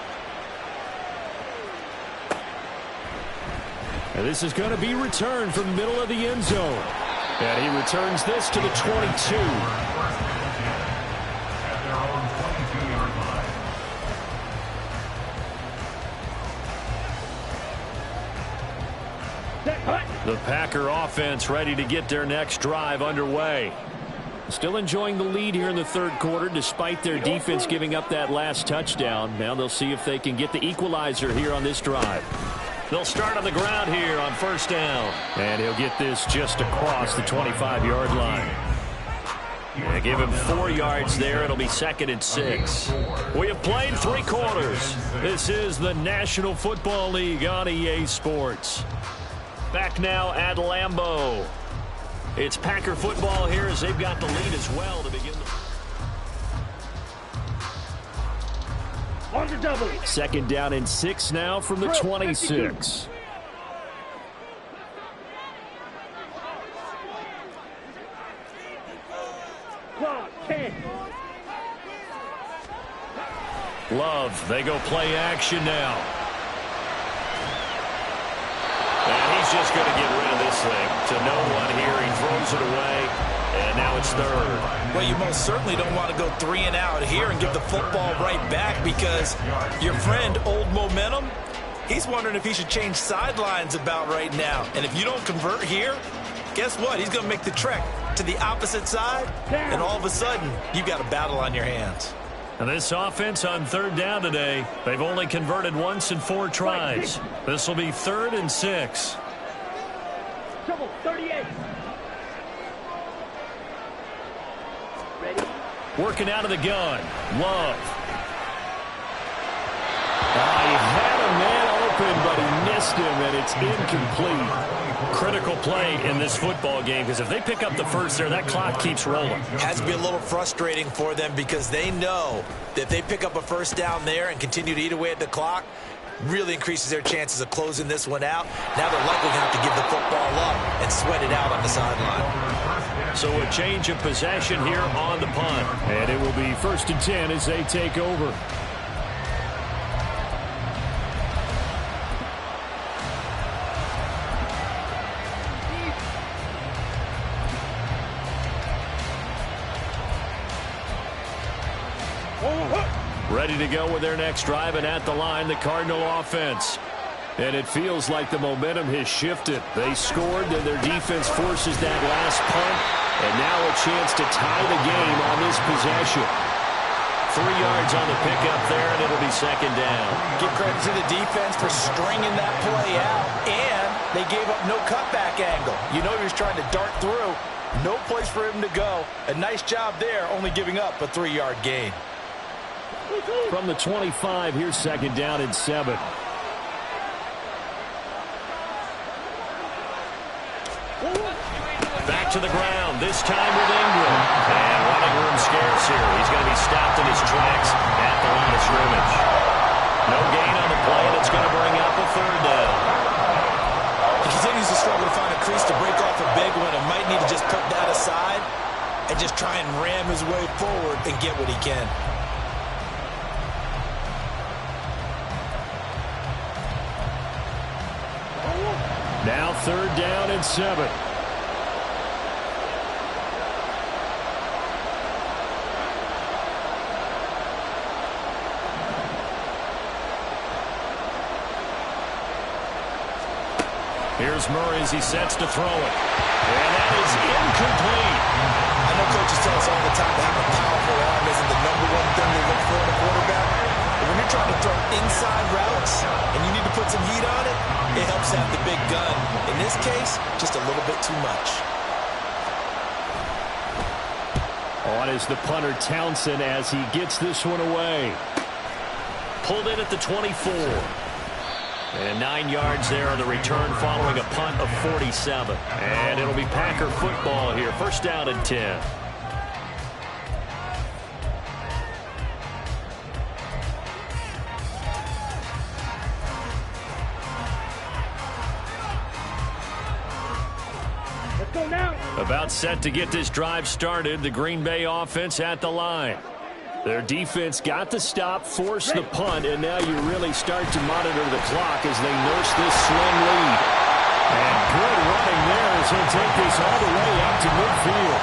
Speaker 5: And this is going to be returned from the middle of the end zone. And he returns this to the 22.
Speaker 2: At their own 22-yard line.
Speaker 1: The Packer offense ready to get their next drive underway.
Speaker 5: Still enjoying the lead here in the 3rd quarter despite their defense giving up that last touchdown. Now they'll see if they can get the equalizer here on this drive.
Speaker 1: They'll start on the ground here on 1st down.
Speaker 5: And he'll get this just across the 25-yard line.
Speaker 1: Yeah, give him 4 yards there. It'll be 2nd and 6. We have played 3 quarters. This is the National Football League on EA Sports. Back now at Lambeau. It's Packer football here as they've got the lead as well to begin the...
Speaker 3: On the double.
Speaker 5: 2nd down and 6 now from the 26.
Speaker 3: Clock, 10.
Speaker 1: Love, they go play action now. And he's just going to get rid of this thing to no one here. He throws it away, and now it's 3rd.
Speaker 4: Well, you most certainly don't want to go 3 and out here and give the football right back because your friend, Old Momentum, he's wondering if he should change sidelines about right now. And if you don't convert here, guess what? He's going to make the trek to the opposite side, and all of a sudden, you've got a battle on your hands.
Speaker 1: And this offense on 3rd down today, they've only converted once in 4 tries. This will be 3rd and 6.
Speaker 3: Double, 38. Ready?
Speaker 1: Working out of the gun. Love.
Speaker 5: He had a man open, but he missed him, and it's incomplete.
Speaker 1: Critical play in this football game because if they pick up the first there, that clock keeps rolling.
Speaker 4: Has to be a little frustrating for them because they know that if they pick up a first down there and continue to eat away at the clock, Really increases their chances of closing this one out. Now they're likely going to have to give the football up and sweat it out on the sideline.
Speaker 1: So a change of possession here on the punt.
Speaker 5: And it will be 1st and 10 as they take over. Ready to go with their next drive, and at the line, the Cardinal offense. And it feels like the momentum has shifted. They scored, and their defense forces that last punt. And now a chance to tie the game on this possession.
Speaker 1: 3 yards on the pickup there, and it'll be 2nd down.
Speaker 4: Give credit to the defense for stringing that play out, and they gave up no cutback angle. You know he was trying to dart through. No place for him to go. A nice job there, only giving up a 3-yard gain.
Speaker 5: From the 25, here's 2nd down and 7.
Speaker 1: Back to the ground, this time with Ingram. And running room scarce here. He's going to be stopped in his tracks at the line of scrimmage. No gain on the play, and it's going to bring up a 3rd down.
Speaker 4: He continues to struggle to find a crease to break off a big one, and might need to just put that aside and just try and ram his way forward and get what he can.
Speaker 5: Now 3rd down and 7. Here's Murray as he sets to throw it. And that is incomplete.
Speaker 4: I know coaches tell us all the time that having a powerful arm isn't the #1 thing they look for in a quarterback. But when you're trying to throw inside routes and you need to put some heat on it, it helps have the big gun. In this case, just a little bit too much.
Speaker 5: On is the punter Townsend as he gets this one away.
Speaker 1: Pulled in at the 24. And 9 yards there on the return following a punt of 47. And it'll be Packer football here. 1st down and 10.
Speaker 3: Let's go now.
Speaker 5: About set to get this drive started. The Green Bay offense at the line. Their defense got the stop, forced the punt, and now you really start to monitor the clock as they nurse this slim lead. And good running there as he'll take this all the way out to midfield.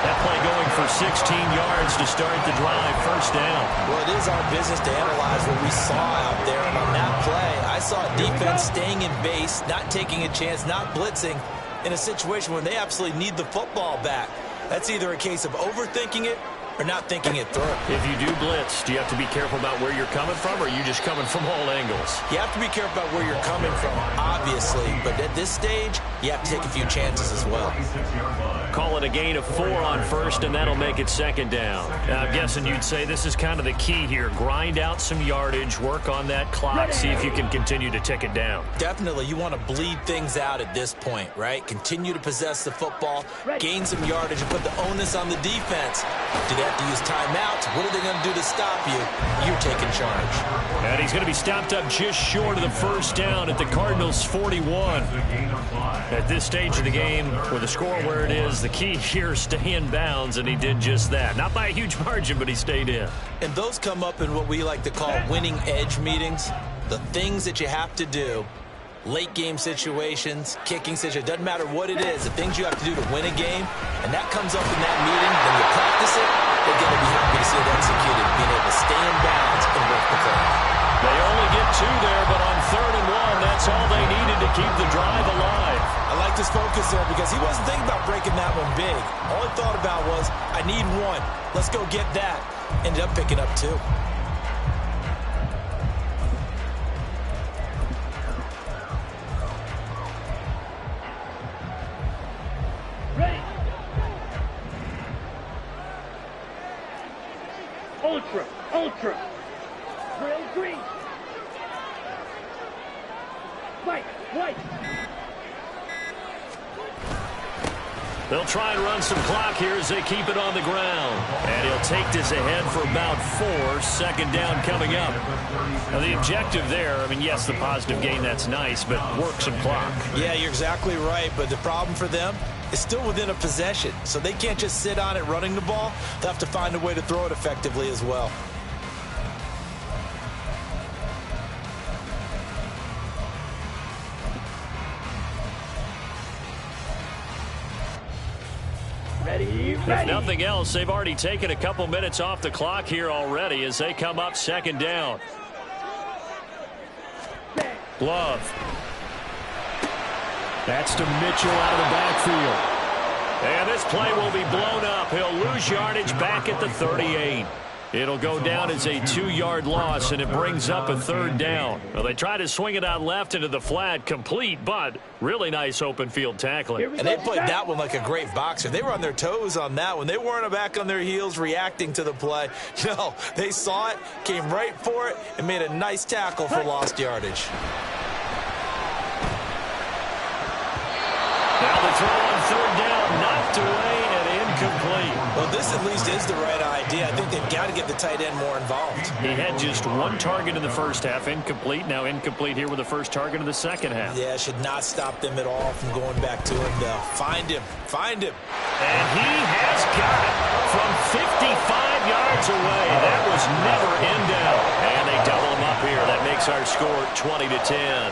Speaker 1: That play going for 16 yards to start the drive. 1st down.
Speaker 4: Well, it is our business to analyze what we saw out there. And on that play, I saw defense staying in base, not taking a chance, not blitzing in a situation where they absolutely need the football back. That's either a case of overthinking it or not thinking it through.
Speaker 1: If you do blitz, do you have to be careful about where you're coming from, or are you just coming from all angles?
Speaker 4: You have to be careful about where you're coming from, obviously. But at this stage, you have to take a few chances as well.
Speaker 1: Call it a gain of 4 on 1st, and that'll make it 2nd down. Now, I'm guessing you'd say this is kind of the key here. Grind out some yardage, work on that clock, see if you can continue to tick it down.
Speaker 4: Definitely, you want to bleed things out at this point, right? Continue to possess the football, gain some yardage, and put the onus on the defense. Do they have to use timeouts? What are they going to do to stop you? You're taking charge.
Speaker 5: And he's going to be stopped up just short of the 1st down at the Cardinals' 41. At this stage of the game, with the score where it is, the key here is stay in bounds, and he did just that. Not by a huge margin, but he stayed in.
Speaker 4: And those come up in what we like to call winning edge meetings. The things that you have to do, late game situations, kicking situations, doesn't matter what it is, the things you have to do to win a game, and that comes up in that meeting, then you practice it, they're going to be happy to see it executed, being able to stay in bounds and work the play.
Speaker 1: They only get 2 there, but on 3rd and 1, that's all they needed to keep the drive alive.
Speaker 4: I like his focus there because he wasn't thinking about breaking that one big. All he thought about was, I need 1. Let's go get that. Ended up picking up 2.
Speaker 3: Ready. Ultra, ultra. Drill green. White, white.
Speaker 1: They'll try and run some clock here as they keep it on the ground. And he'll take this ahead for about 4. Second down coming up. Now, the objective there, I mean, yes, the positive gain, that's nice, but work some clock.
Speaker 4: Yeah, you're exactly right, but the problem for them is still within a possession, so they can't just sit on it running the ball. They'll have to find a way to throw it effectively as well.
Speaker 1: If nothing else, they've already taken a couple minutes off the clock here already as they come up second down. Glove. That's to Mitchell out of the backfield. And this play will be blown up. He'll lose yardage back at the 38. It'll go down as a 2-yard loss, and it brings up a third down. Well, they try to swing it out left into the flat, complete, but really nice open field tackling.
Speaker 4: And they played that one like a great boxer. They were on their toes on that one. They weren't back on their heels reacting to the play. No, they saw it, came right for it, and made a nice tackle for lost yardage.
Speaker 1: Now the throw on third down, knocked away and incomplete.
Speaker 4: Well, this at least is the right idea. I think they've got to get the tight end more involved.
Speaker 1: He had just 1 target in the first half, incomplete. Now incomplete here with the first target in the second half.
Speaker 4: Yeah, should not stop them at all from going back to him, though. Find him. Find him.
Speaker 1: And he has got it from 55 yards away. That was never in doubt. And they double him up here. That makes our score 20-10.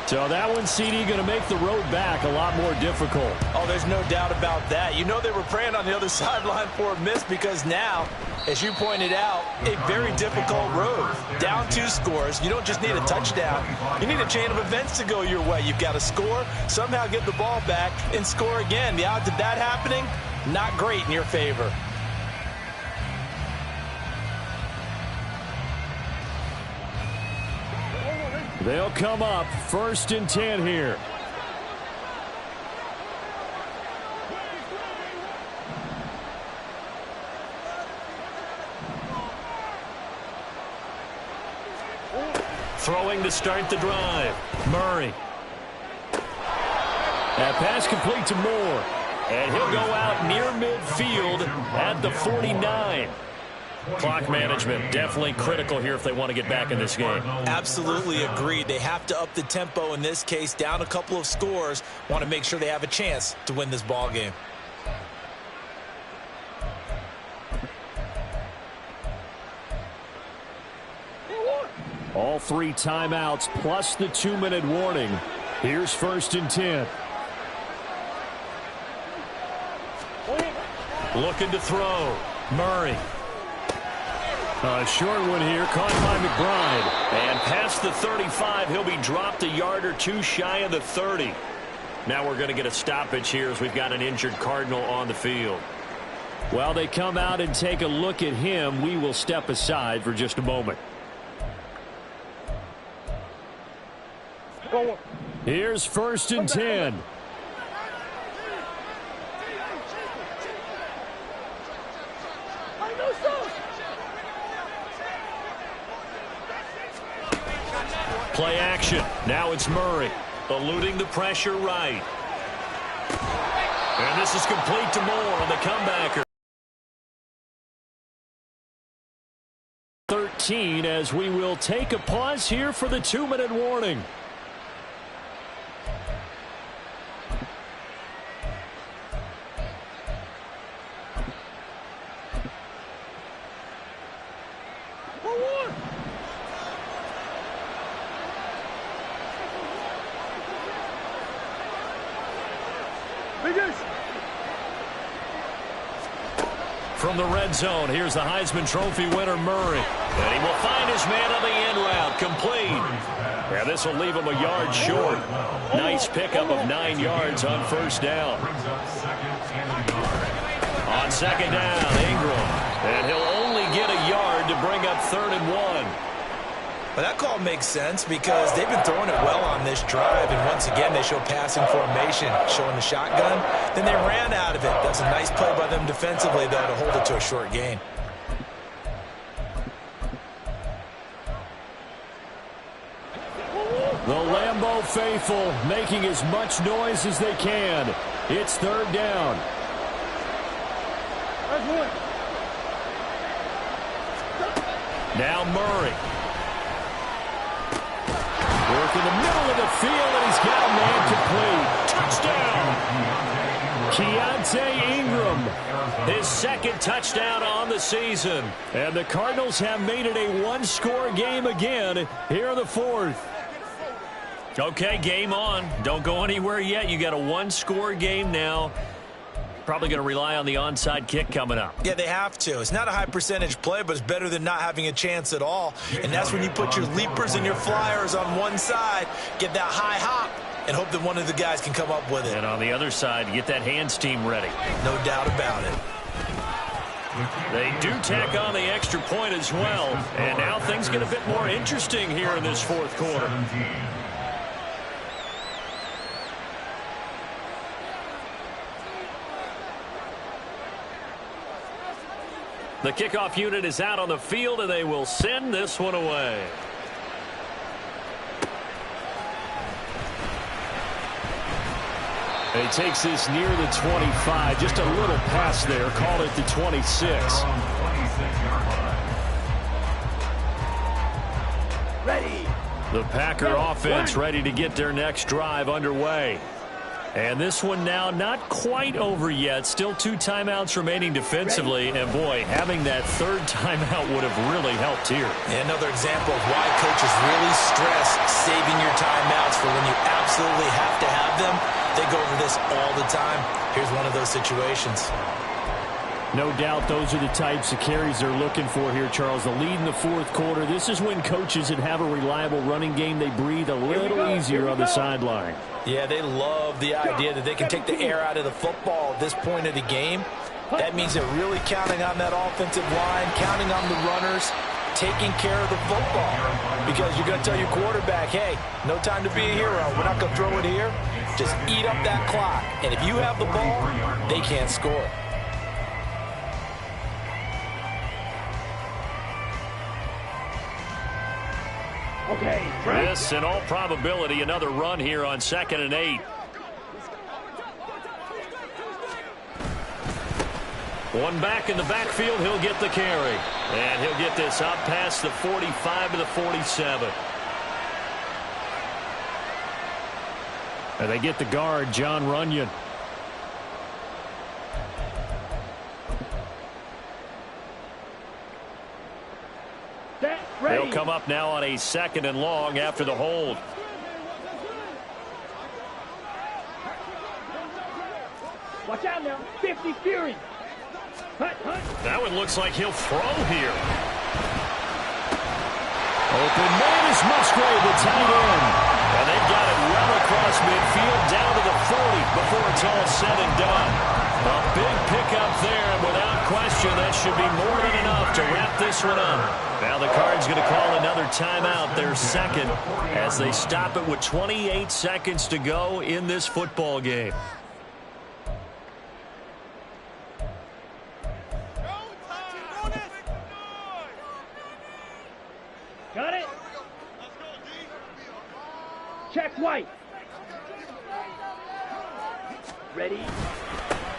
Speaker 5: So that one, CD, going to make the road back a lot more difficult.
Speaker 4: Oh, there's no doubt about that. You know they were praying on the other sideline for a miss because now, as you pointed out, a very difficult road. Down 2 scores. You don't just need a touchdown. You need a chain of events to go your way. You've got to score, somehow get the ball back, and score again. The odds of that happening, not great in your favor.
Speaker 5: They'll come up 1st and 10 here.
Speaker 1: Throwing to start the drive. Murray.
Speaker 5: That pass complete to Moore.
Speaker 1: And he'll go out near midfield at the 49. Clock management definitely critical here if they want to get back in this game.
Speaker 4: Absolutely agreed. They have to up the tempo in this case, down a couple of scores. Want to make sure they have a chance to win this ball game.
Speaker 5: All 3 timeouts plus the 2-minute warning. Here's 1st and 10.
Speaker 1: Looking to throw. Murray.
Speaker 5: A short one here, caught by McBride.
Speaker 1: And past the 35, he'll be dropped a yard or 2 shy of the 30. Now we're going to get a stoppage here as we've got an injured Cardinal on the field.
Speaker 5: While they come out and take a look at him, we will step aside for just a moment. Here's 1st and 10.
Speaker 1: Play action. Now it's Murray. Eluding the pressure right. And this is complete to Moore on the comebacker.
Speaker 5: 13 as we will take a pause here for the 2-minute warning.
Speaker 1: From the red zone, here's the Heisman Trophy winner, Murray. And he will find his man on the end route, complete. And this will leave him a yard short. Nice pickup of 9 yards on 1st down. On 2nd down, Ingram. And he'll only get a yard to bring up 3rd and 1.
Speaker 4: But that call makes sense because they've been throwing it well on this drive, and once again they show passing formation, showing the shotgun. Then they ran out of it. That's a nice play by them defensively, though, to hold it to a short gain.
Speaker 5: The Lambeau faithful making as much noise as they can. It's third down. Now Murray. Work in the middle of the field, and he's got a man complete. Touchdown! Keontae Ingram, his second touchdown on the season. And the Cardinals have made it a one-score game again here in the fourth.
Speaker 1: Okay, game on. Don't go anywhere yet. You got a one-score game now. Probably going to rely on the onside kick coming up.
Speaker 4: Yeah, they have to. It's not a high percentage play, but it's better than not having a chance at all. And that's when you put your leapers and your flyers on one side, get that high hop, and hope that one of the guys can come up with it.
Speaker 1: And on the other side, get that hands team ready.
Speaker 4: No doubt about it.
Speaker 1: They do tack on the extra point as well. And now things get a bit more interesting here in this fourth quarter. The kickoff unit is out on the field, and they will send this one away.
Speaker 5: He takes this near the 25. Just a little pass there. Called it the 26.
Speaker 3: Ready.
Speaker 5: The Packer offense ready to get their next drive underway. And this one now not quite over yet. Still 2 timeouts remaining defensively. And, boy, having that third timeout would have really helped here.
Speaker 4: And another example of why coaches really stress saving your timeouts for when you absolutely have to have them. They go over this all the time. Here's one of those situations.
Speaker 5: No doubt those are the types of carries they're looking for here, Charles. The lead in the fourth quarter. This is when coaches that have a reliable running game, they breathe a little easier on the sideline.
Speaker 4: Yeah, they love the idea that they can take the air out of the football at this point of the game. That means they're really counting on that offensive line, counting on the runners, taking care of the football. Because you're going to tell your quarterback, hey, no time to be a hero. We're not going to throw it here. Just eat up that clock. And if you have the ball, they can't score.
Speaker 3: Okay.
Speaker 1: This, in all probability, another run here on 2nd and 8. One back in the backfield, he'll get the carry. And he'll get this up past the 45 to the 47.
Speaker 5: And they get the guard, Jon Runyan.
Speaker 1: They'll come up now on a 2nd and long after the hold.
Speaker 3: Watch out now. 50 Fury. Hut.
Speaker 1: That one looks like he'll throw here.
Speaker 5: Open man is Musgrave, the tight end.
Speaker 1: And they've got it well across midfield down to the 40 before it's all said and done. A big pickup there, and without question, that should be more than enough to wrap this one up. Now the Cards going to call another timeout, their second, as they stop it with 28 seconds to go in this football game.
Speaker 3: Got it. Check White. Ready.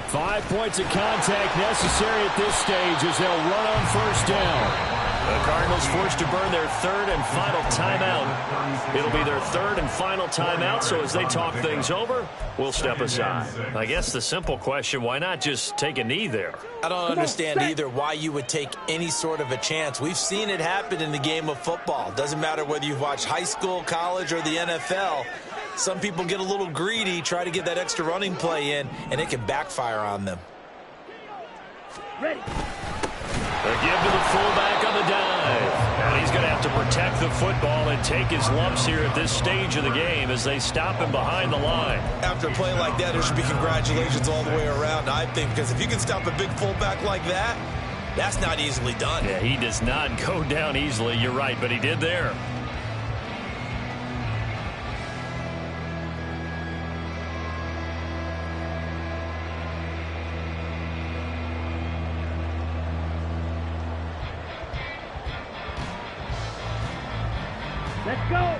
Speaker 5: 5 points of contact necessary at this stage as they'll run on first down.
Speaker 1: The Cardinals forced to burn their third and final timeout. It'll be their third and final timeout, so as they talk things over, we'll step aside. I guess the simple question, why not just take a knee there?
Speaker 4: I don't understand either why you would take any sort of a chance. We've seen it happen in the game of football. Doesn't matter whether you've watched high school, college, or the NFL. Some people get a little greedy, try to get that extra running play in, and it can backfire on them.
Speaker 3: Ready.
Speaker 1: The give to the fullback on the dive. And he's going to have to protect the football and take his lumps here at this stage of the game as they stop him behind the line.
Speaker 4: After a play like that, there should be congratulations all the way around, I think, because if you can stop a big fullback like that, that's not easily done.
Speaker 1: Yeah, he does not go down easily. You're right, but he did there.
Speaker 3: Let's go.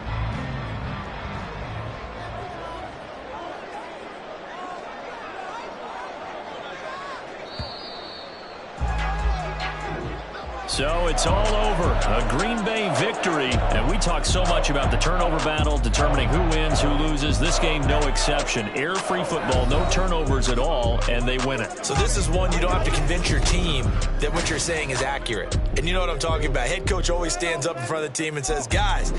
Speaker 1: So it's all over. A Green Bay victory. And we talk so much about the turnover battle, determining who wins, who loses. This game, no exception. Air-free football, no turnovers at all, and they win it.
Speaker 4: So this is one you don't have to convince your team that what you're saying is accurate. And you know what I'm talking about. Head coach always stands up in front of the team and says, guys,